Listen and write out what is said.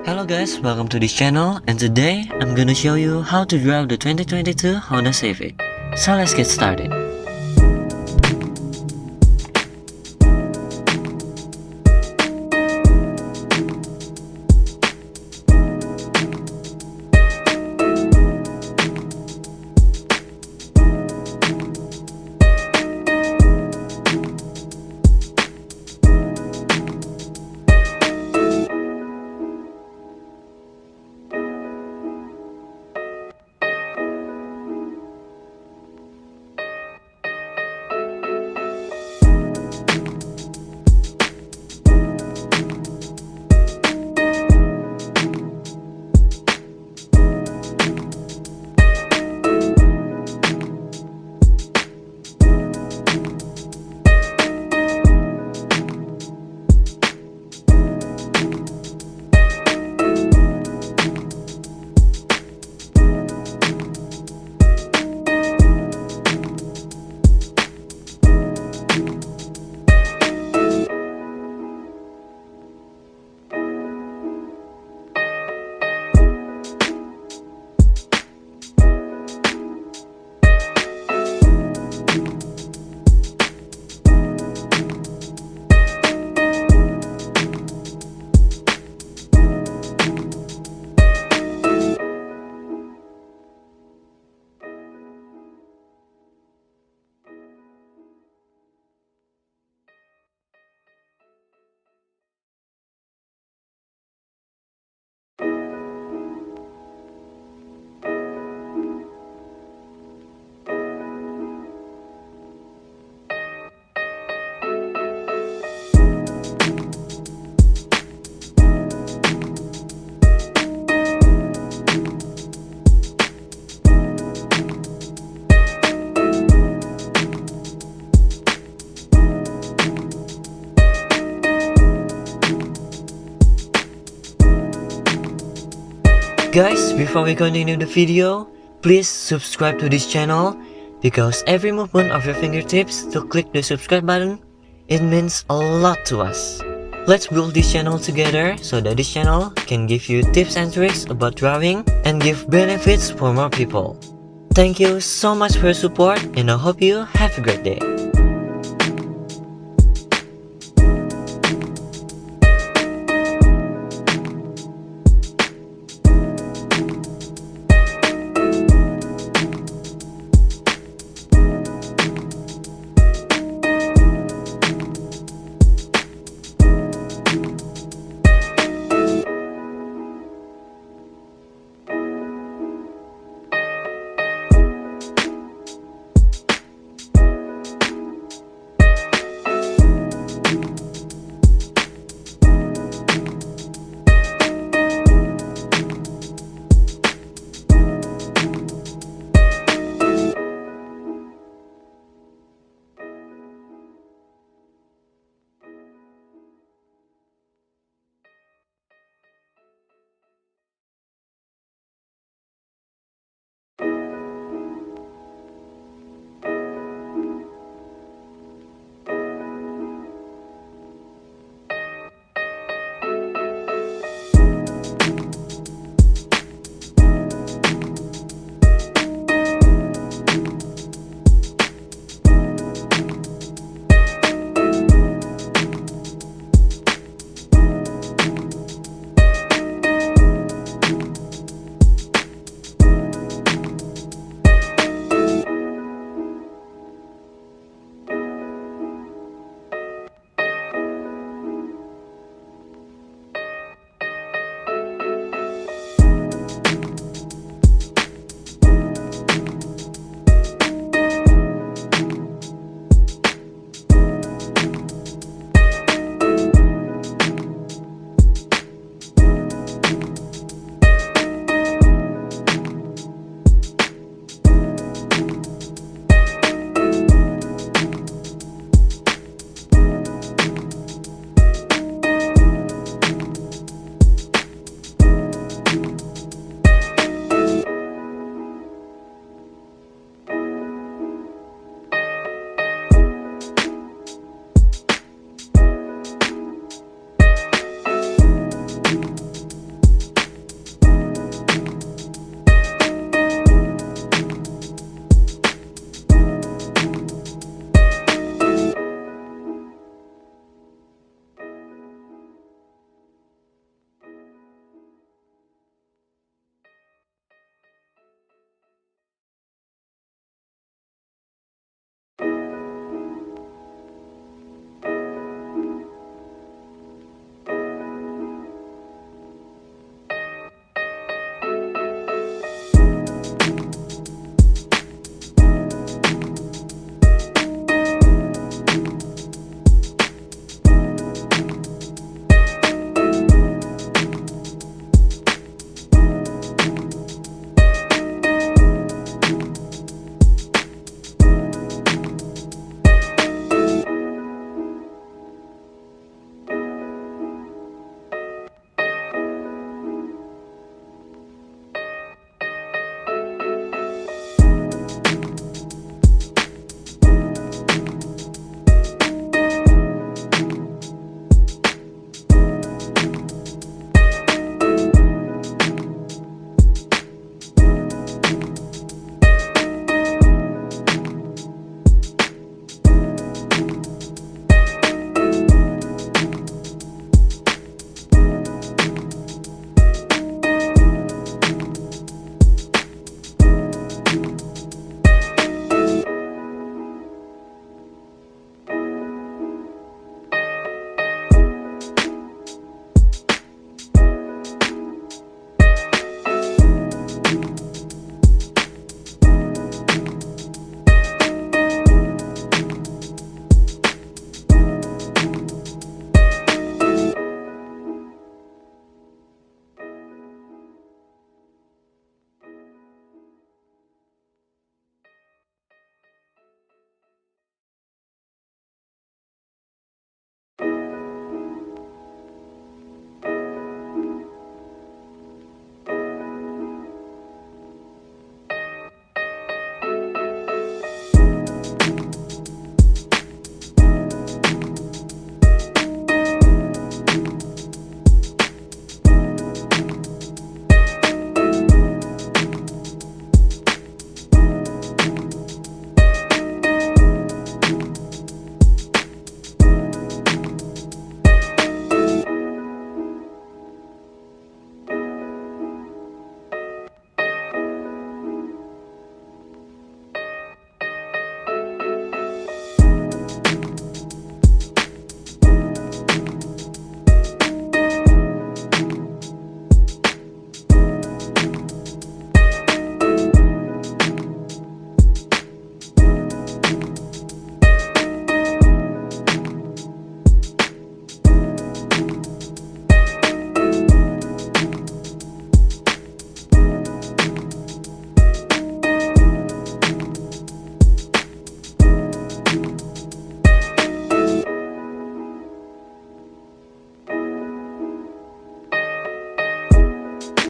Hello guys, welcome to this channel, and today I'm gonna show you how to drive the 2022 Honda Civic. So let's get started. Guys, before we continue the video, please subscribe to this channel because every movement of your fingertips to click the subscribe button, it means a lot to us. Let's build this channel together so that this channel can give you tips and tricks about driving and give benefits for more people. Thank you so much for your support, and I hope you have a great day.